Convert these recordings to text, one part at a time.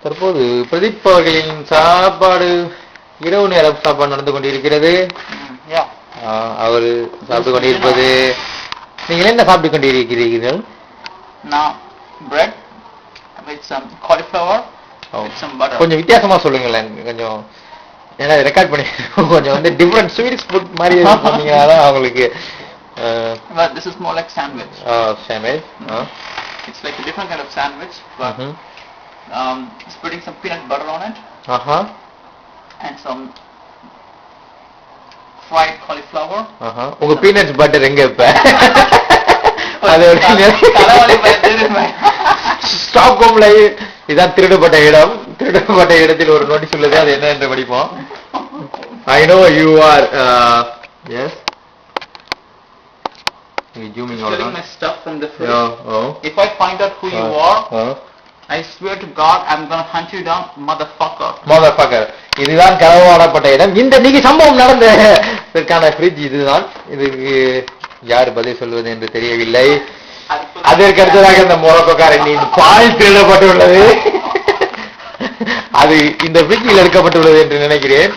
தற்போது பிரதீப் அவர்களின் சாப்பாடு இரவு நேர சாப்பாடு நடந்து கொண்டிருக்கிறது. அவர் சாப்பிட்டு கொண்டிருப்பது, நீங்கள் என்ன சாப்பிட்டு கொண்டிருக்கிறீர்கள்? Bread with some cauliflower with some butter. கொஞ்சம் வித்தியாசமா சொல்லுங்களேன், கொஞ்சம் ஏன்னா ரெக்கார்ட் பண்ணி கொஞ்சம் வந்து டிஃபரண்ட் ஸ்வீட்ஸ் ஃபுட் மாதிரி சொன்னீங்கன்னா அவங்களுக்கு. But this is more like sandwich. Sandwich. It's like a different kind of sandwich, but spreading some peanut butter on it. And some fried cauliflower. உங்க பீனட் பட்டர் எங்க இப்ப? ஸ்டாக்ஹோம்ல இதான் திருடப்பட்ட இடம். திருடப்பட்ட இடத்தில் ஒரு நோட்டீஸ் உள்ளது, அது என்ன என்று படிப்போம். I know you are yes. Stealing my stuff from the fridge. If I find out who you are, I swear to God, I'm gonna hunt you down, motherfucker. Motherfucker. இதுதான் களவாடப்பட்ட இடம். இந்த இன்னைக்கு சம்பவம் நடந்த இதற்கான ஃப்ரிட்ஜ் இதுதான். இதுக்கு யார் பதில் சொல்வது என்று தெரியவில்லை. அதற்கு அடுத்ததாக இந்த மொரோக்கோக்காரனின் பால் திருடப்பட்டுள்ளது. அது இந்த ஃப்ரிட்ஜில் எடுக்கப்பட்டுள்ளது என்று நினைக்கிறேன்.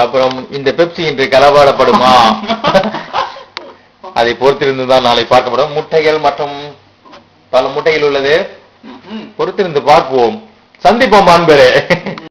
அப்புறம் இந்த பெப்சி இன்று களவாடப்படுமா? அதை பொறுத்திருந்துதான் நாளை பார்க்கப்படும். முட்டைகள் மற்றும் பல முட்டைகள் உள்ளது. பொறுத்திருந்து பார்ப்போம். சந்திப்போம் அன்பரே.